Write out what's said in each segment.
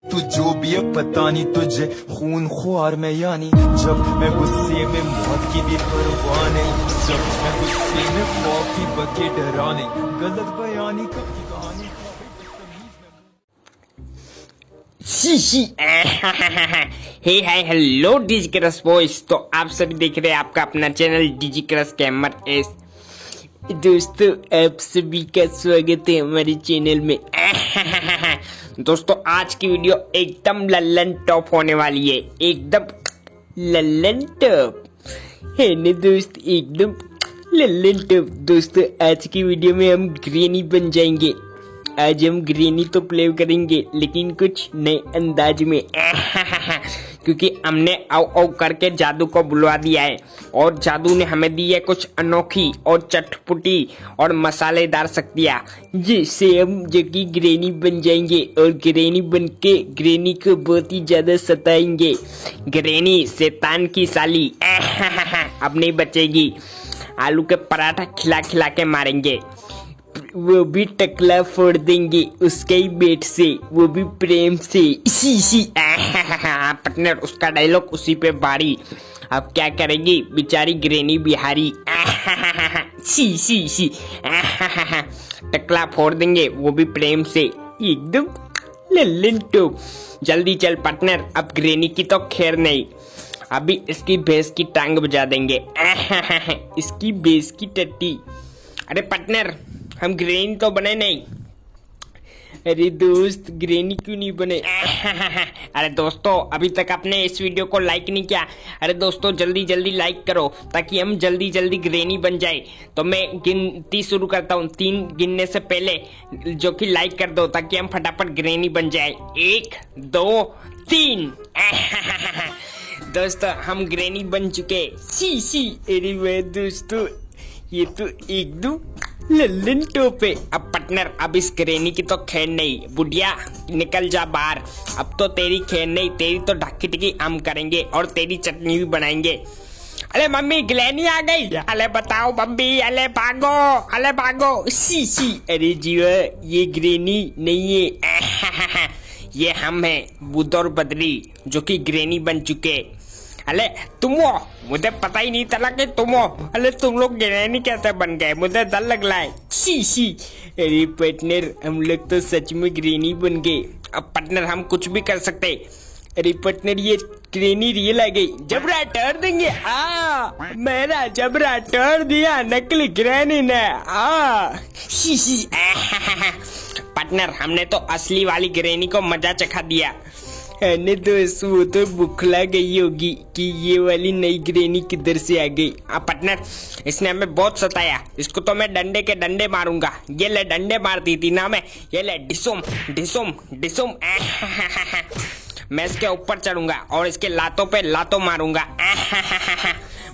तू जो भी है पता नहीं तुझे खून ख्वार में यानी जब मैं गुस्से में मौत की भी परवाह नहीं जब मैं गुस्से में खौफ की बके डरा नहीं गलत बयानी कब की कहानी hey hi hello DG crush boys. तो आप सभी देख रहे हैं आपका अपना channel DG crush gamers. दोस्तों आप सभी का स्वागत है हमारे चैनल में। दोस्तों आज की वीडियो एकदम लल्लन टॉप होने वाली है, एकदम लल्लन टॉप है ना दोस्त, एकदम लल्लन टॉप। दोस्तों आज की वीडियो में हम ग्रेनी बन जाएंगे। आज हम ग्रेनी तो प्ले करेंगे लेकिन कुछ नए अंदाज में क्योंकि हमने औ औ करके जादू को बुलवा दिया है और जादू ने हमें दी है कुछ अनोखी और चटपटी और मसालेदार शक्तियाँ, जिससे हम जो कि ग्रेनी बन जाएंगे और ग्रेनी बन के ग्रेनी को बहुत ही ज्यादा सताएंगे। ग्रेनी शैतान की साली अब नहीं बचेगी। आलू के पराठा खिला खिला के मारेंगे, वो भी टकला फोड़ देंगे उसके ही पेट से, वो भी प्रेम से। इसी पार्टनर उसका डायलॉग उसी पे बारी। अब क्या करेगी बेचारी ग्रेनी बिहारी सी टकला फोड़ देंगे वो भी प्रेम से, एकदम लल्लन टॉप। जल्दी चल पार्टनर, अब ग्रेनी की तो खैर नहीं, अभी इसकी भैंस की टांग बजा देंगे इसकी भैंस की टट्टी। अरे पार्टनर हम ग्रेनी तो बने नहीं। अरे दोस्त ग्रेनी क्यों नहीं बने अरे दोस्तों अभी तक आपने इस वीडियो को लाइक नहीं किया। अरे दोस्तों जल्दी जल्दी लाइक करो ताकि हम जल्दी जल्दी ग्रेनी बन जाए। तो मैं गिनती शुरू करता हूँ, 3 गिनने से पहले जो कि लाइक कर दो ताकि हम फटाफट ग्रेनी बन जाए। 1 2 3 दोस्तों हम ग्रेनी बन चुके। सी अरे वाह दोस्तों ये तो एकदम लल्लन टॉप है। अब पार्टनर अब इस ग्रेनी की तो खैर नहीं, बुढ़िया निकल जा बाहर। अब तो तेरी खैर नहीं, तेरी तो ढक्की टिक्की हम करेंगे और तेरी चटनी भी बनाएंगे। अरे मम्मी ग्रेनी आ गई, अरे बताओ मम्मी, अरे भागो, अरे भागो। सी अरे जीवा ये ग्रेनी नहीं है ये हम हैं बुध और बदरी जो कि ग्रेनी बन चुके। अरे तुम हो, मुझे पता ही नहीं चला कि तुम हो। अरे तुम लोग ग्रेनी कैसे बन गए, मुझे डर लग रहा है। सी अरे पार्टनर हम लोग तो सच में ग्रेनी बन गए। अब पार्टनर हम कुछ भी कर सकते। अरे पार्टनर ये ग्रेनी रियल आ गई, जबरा टोर देंगे। मेरा जबरा टोर दिया नकली ग्रेनी ने। सी पार्टनर हमने तो असली वाली ग्रेनी को मजा चखा दिया। ने दोस्त वो तो बुखला गई होगी कि ये वाली नई ग्रेनी किधर से आ गई। पार्टनर इसने हमें बहुत सताया, इसको तो मैं डंडे के डंडे मारूंगा। ये ले डंडे मारती थी ना मैं, ये ले डिसुम डिसुम डिसुम मैं इसके ऊपर चढ़ूंगा और इसके लातों पे लातों मारूंगा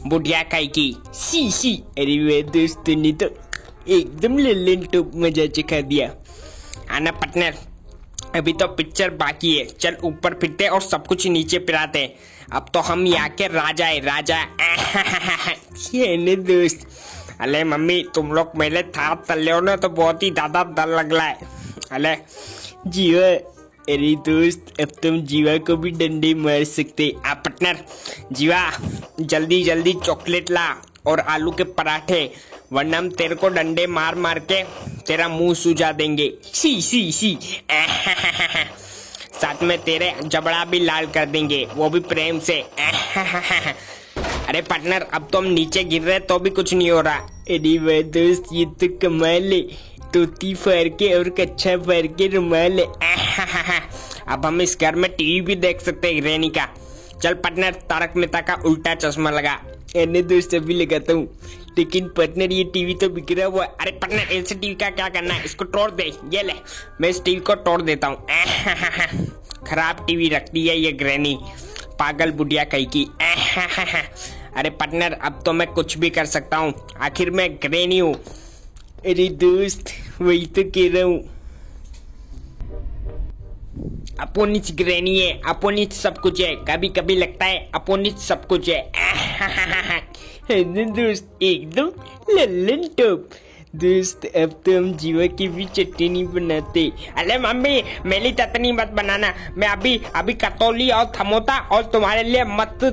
बुढ़िया काई की। सी अरे वे दोस्त ने तो एकदम लल्लन टॉप मजा चखा दिया। आना पार्टनर अभी तो पिक्चर बाकी है, चल ऊपर फिरते और सब कुछ नीचे पिराते। अब तो हम यहाँ के राजा है, राजा ये दोस्त। अरे मम्मी तुम लोग मेरे थाप तले हो ना तो बहुत ही ज्यादा डर लग रहा है। अरे जीवा, अरे दोस्त अब तुम जीवा को भी डंडे मार सकते। आप पार्टनर जीवा जल्दी जल्दी चॉकलेट ला और आलू के पराठे, वरना हम तेरे को डंडे मार मार के तेरा मुंह सुझा देंगे। सी साथ में तेरे जबड़ा भी लाल कर देंगे, वो भी प्रेम से अरे पार्टनर अब तो हम नीचे गिर रहे तो भी कुछ नहीं हो रहा। अरे वाह दोस्त ये तो कमाल है, तोती फाड़ के और कच्छा फाड़ के रुमाल है। अब हम इस घर में टीवी भी देख सकते हैं ग्रेनी का। चल पार्टनर तारक मेहता का उल्टा चश्मा लगा। एने दोस्त अभी लगाता हूँ, लेकिन पार्टनर ये टीवी तो बिखरा हुआ। अरे पार्टनर ऐसे टीवी का क्या करना है, इसको तोड़ दे। ये ले मैं इस टीवी को तोड़ देता हूँ खराब टीवी रखती है ये ग्रेनी, पागल बुढ़िया कहीं की अरे पार्टनर अब तो मैं कुछ भी कर सकता हूँ, आखिर मैं ग्रेनी हूँ। अरे दोस्त वही तो कह रहा हूँ, अपोनिच ग्रेनी है, अपोनिच सब कुछ है। कभी कभी लगता है अपोनिच सब कुछ है दोस्त एकदम लल्लन टॉप। दोस्त अब तो हम जीवा की भी चटनी बनाते। अरे मम्मी मेरी चटनी मत बनाना, मैं अभी अभी कतौली और थमोता और तुम्हारे लिए मस्त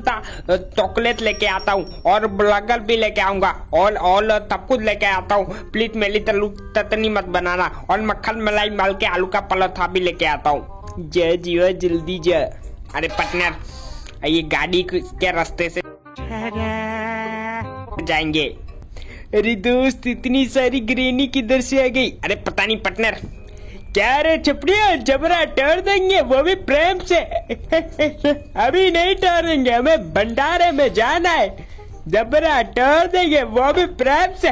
चॉकलेट लेके आता हूँ और बर्गर भी लेके आऊंगा और सब कुछ लेके आता हूँ। प्लीज मेरी चटनी मत बनाना और मक्खन मलाई माल के आलू का पराठा भी लेके आता हूँ। जा जीवा जल्दी जा। अरे पार्टनर ये गाड़ी के रास्ते से जाएंगे। अरे दोस्त इतनी सारी ग्रेनी किधर से आ गई? अरे पता नहीं पार्टनर। क्या रे छपड़िया जबरा टहर देंगे वो भी प्रेम से। अभी नहीं टहरेंगे, हमें भंडारे में जाना है। जबरा टहर देंगे वो भी प्रेम से।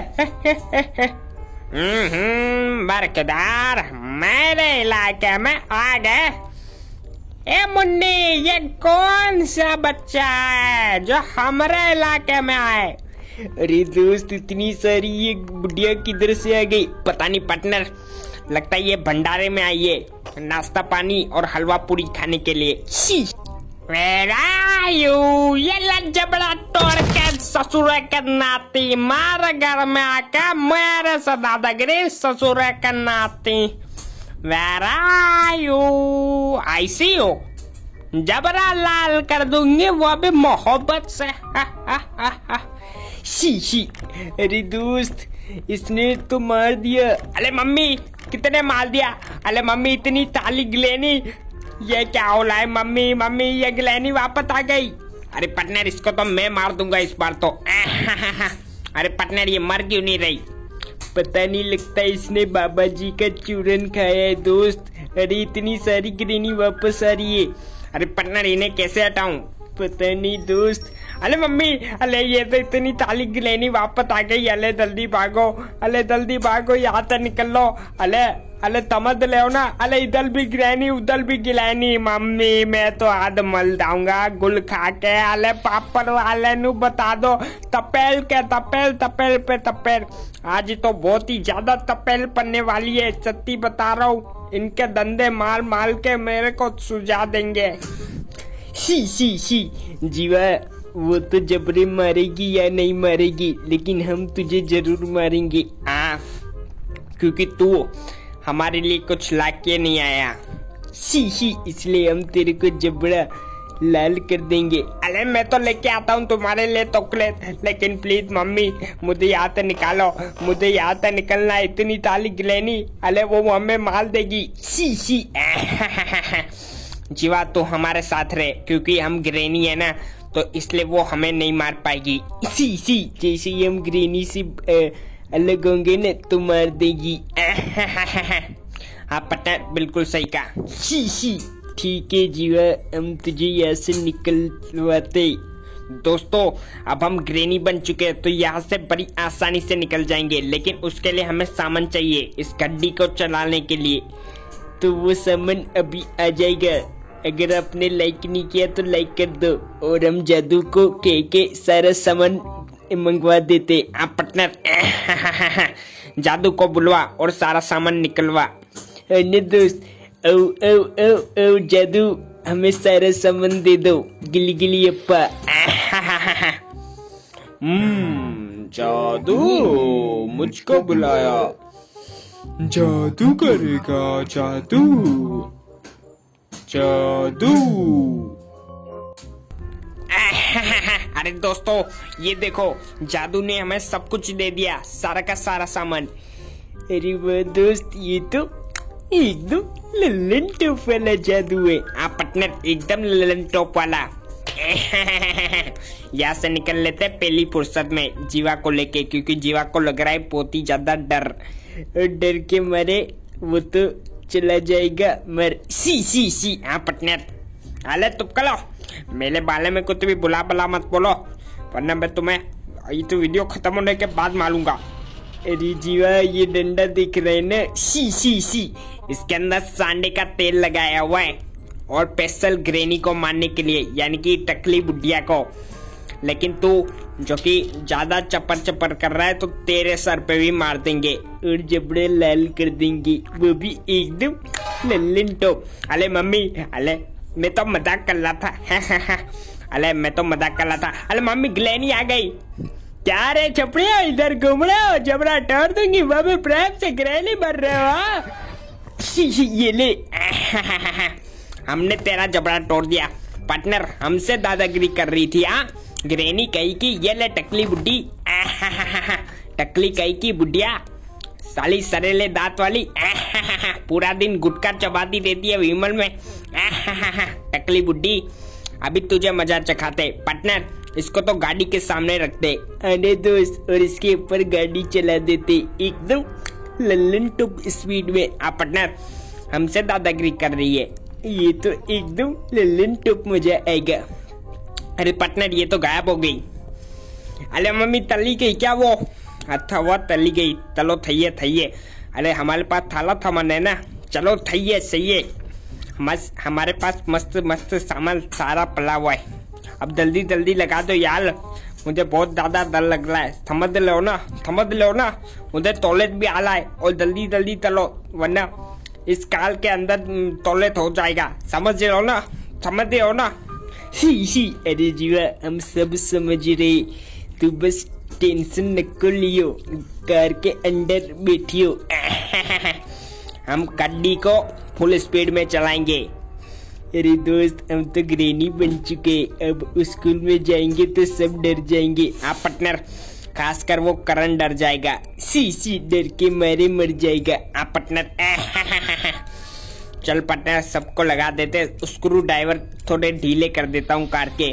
बरकदार मेरे इलाके में आ गए। ए मुन्नी ये कौन सा बच्चा है जो हमारे इलाके में आए? अरे दोस्त इतनी सारी ये बुढ़िया किधर से आ गई? पता नहीं पार्टनर, लगता है ये भंडारे में आई है नाश्ता पानी और हलवा पूरी खाने के लिए। ये लज्जबड़ा तोड़ के ससुर के नाती मार घर में आकर मेरे से दादागिरी ससुर के नाती। Where are you? I see you. जबरा लाल कर दूंगी वो भी मोहब्बत से। शी अरे दोस्त इसने तो मार दिया। अरे मम्मी कितने मार दिया? अरे मम्मी इतनी ताली ग्लेनी, ये क्या हो रहा है? मम्मी मम्मी ये ग्लेनी वापस आ गई। अरे पार्टनर इसको तो मैं मार दूंगा इस बार तो। अरे पार्टनर ये मर क्यों नहीं रही? पता नहीं, लगता है इसने बाबा जी का चूरन खाया है दोस्त। अरे इतनी सारी ग्रेनी वापस आ रही है। अरे पार्टनर इन्हें कैसे हटाऊं? पता नहीं दोस्त। अरे मम्मी अले ये तो इतनी ताली ग्रेनी वापस आ गई। अले जल्दी भागो, अले जल्दी भागो, यहाँ से निकल लो। अले अले समझ ले ना, अले इधर भी ग्रैनी उधर भी गिलैनी। मम्मी मैं तो हाथ मल जाऊंगा गुल खा के। अले पापड़ वाले नु बता दो तपेल के तपेल पे तपेल। आज तो बहुत ही ज्यादा तपेल पड़ने वाली है, सच्ची बता रहा हूँ। इनके धंधे माल के मेरे को सुझा देंगे। शी जीवा वो तो जबरे मारेगी या नहीं मारेगी, लेकिन हम तुझे जरूर मारेंगे। क्योंकि तू हमारे लिए कुछ ला के नहीं आया। शी इसलिए हम तेरे को जबड़ा लाल कर देंगे। अरे मैं तो लेके आता हूँ तुम्हारे लिए चॉकलेट, लेकिन प्लीज मम्मी मुझे यहाँ से निकालो, मुझे यहाँ से निकलना। इतनी ताली गिलेनी, अरे वो हमें मार देगी। शी जीवा तो हमारे साथ रहे, क्योंकि हम ग्रेनी है ना, तो इसलिए वो हमें नहीं मार पाएगी। शी जैसे ही हम ग्रेनी से अलग होंगे न तो मार देगी। हाँ पता बिल्कुल सही कहा। शी ठीक है जीवा, हम तुझे यहाँ से निकलवाते। दोस्तों अब हम ग्रेनी बन चुके हैं, तो यहाँ से बड़ी आसानी से निकल जाएंगे, लेकिन उसके लिए हमें सामान चाहिए इस गड्डी को चलाने के लिए। तो वो सामान अभी आ जाएगा। अगर आपने लाइक नहीं किया तो लाइक कर दो, और हम जादू को कह के सारा सामान मंगवा देते। आप पार्टनर जादू को बुलवा और सारा सामान निकलवा। दोस्त ओ जादू हमें सारा सामान दे दो। गिली गिली अप्पा। जादू मुझको बुलाया, जादू करेगा जादू जादू। अरे दोस्तों ये देखो जादू ने हमें सब कुछ दे दिया, सारा का सारा सामान। अरे वाह दोस्त ये तो एकदम ललन टॉप वाला जादू है। आप पार्टनर एकदम ललन टॉप वाला। यहाँ से निकल लेते पहली फुर्सत में जीवा को लेके, क्योंकि जीवा को लग रहा है बहुत ही ज्यादा डर के मारे वो तो चला जाएगा मर। सी हाँ पार्टनर अले तुम कलो, मेरे बाले में कुछ भी बुला बला मत बोलो, वरना मैं तुम्हें ये तो वीडियो खत्म होने के बाद मारूंगा। अरे जीवा ये डंडा दिख रहा है ना? सी इसके अंदर सांडे का तेल लगाया हुआ है, और स्पेशल ग्रेनी को मारने के लिए, यानी कि टकली बुढ़िया को। लेकिन तू जो कि ज्यादा चपर कर रहा है तो तेरे सर पे भी मार देंगे और जबड़े लाल कर देंगे, वो भी एकदम लल्लन टॉप। अले मम्मी अले मैं तो मजाक कर रहा था। अले मैं तो मजाक कर रहा था। अरे मम्मी ग्लेनी आ गई। क्या रे छपड़िया, इधर घूम रहे हो? जबरा टोर दूंगी, बाबे प्रेम से ग्रैनी भर रहे हो? ये ले। हमने तेरा जबड़ा तोड़ दिया पार्टनर, हमसे दादागिरी कर रही थी। ग्रैनी कही की ये ले टकली बुड्ढी। टकली कही की बुढ़िया, साली सरेले दांत वाली। पूरा दिन गुटखा चबाती रहती है विमल में। टकली बुड्ढी, अभी तुझे मजा चखाते पार्टनर, इसको तो गाड़ी के सामने रखते अरे दोस्त, और इसके ऊपर गाड़ी चला देते एकदम लल्लन टॉप स्पीड में। पार्टनर हमसे दादागिरी कर रही है, ये तो एकदम लल्लन टॉप मजा आएगा। अरे पार्टनर ये तो गायब हो गई। अरे मम्मी तली गई क्या वो? अच्छा वो तली गई, चलो थैये थैये। अरे हमारे पास थाला था मन है ना, चलो थैये सही है। मस्त, हमारे पास मस्त मस्त सामान सारा पड़ा हुआ है। अब जल्दी जल्दी लगा दो यार, मुझे बहुत ज्यादा डर लग रहा है। समझ लो ना, समझ लो ना, मुझे टॉयलेट भी आना है और जल्दी जल्दी चलो वरना इस काल के अंदर टॉयलेट हो जाएगा। समझ रहे हो ना, समझ रहे हो ना? ही अरे जीवा हम सब समझ रहे, तू बस टेंशन न लियो, कार के अंदर बैठियो। हम गाड़ी को फुल स्पीड में चलाएंगे। अरे दोस्त हम तो ग्रैनी बन चुके, अब स्कूल में जाएंगे तो सब डर जाएंगे। पार्टनर खासकर वो करण डर जाएगा, सी डर के मारे मर जाएगा। पार्टनर चल पार्टनर सबको लगा देते, स्क्रू ड्राइवर थोड़े ढीले कर देता हूँ कार के,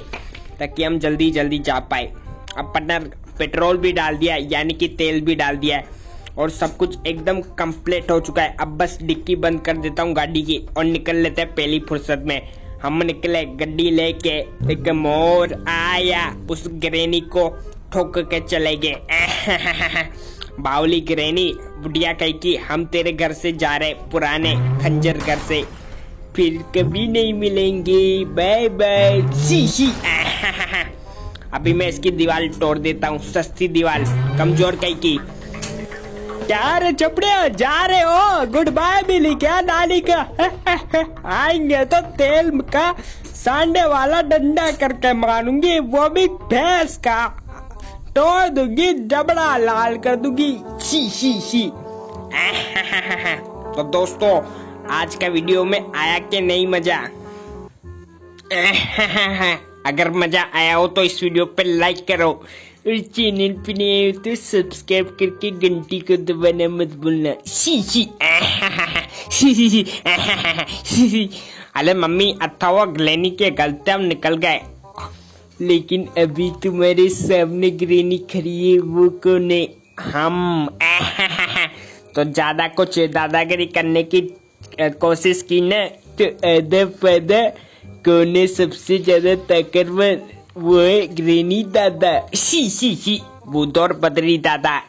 ताकि हम जल्दी जल्दी जा पाए। अब पार्टनर पेट्रोल भी डाल दिया, यानी कि तेल भी डाल दिया है और सब कुछ एकदम कंप्लीट हो चुका है। अब बस डिक्की बंद कर देता हूँ गाड़ी की और निकल लेते हैं पहली फुर्सत में। हम निकले गाड़ी लेके, एक मोर आया, उस ग्रैनी को ठोक के चले गए। बावली ग्रैनी बुढ़िया कही कि हम तेरे घर से जा रहे, पुराने खंजर घर से, फिर कभी नहीं मिलेंगे, बाय बाय। सी अभी मैं इसकी दीवार तोड़ देता हूँ, सस्ती दीवार, कमजोर कही की। क्या रे चपड़े जा रहे हो? गुड बाय मिली क्या नानी का? आएंगे तो तेल का सांडे वाला डंडा करके मारूंगी, वो भी भैंस का, तोड़ दूंगी, जबड़ा लाल कर दूंगी। शी। तो दोस्तों आज का वीडियो में आया कि नहीं मजा? अगर मजा आया हो तो इस वीडियो पे लाइक करो और चैनल पे नए हो तो सब्सक्राइब करके घंटी को दबाना मत भूलना। शी। अरे मम्मी अथवा ग्रैनी के गलते हम निकल गए, लेकिन अभी तुम्हारे सामने ग्रैनी खड़ी है, वो कौन है? हम। तो ज्यादा कुछ दादागिरी करने की कोशिश की ना, तो आधा फायदा कौन है सबसे ज्यादा ताकतवर? वो है ग्रैनी दादा। शी बुदौर बदरी दादा।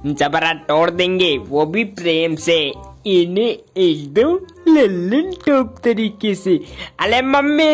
जबरा तोड़ देंगे, वो भी प्रेम से, इन्हें एकदम लल्लन टॉप तरीके से। अरे मम्मी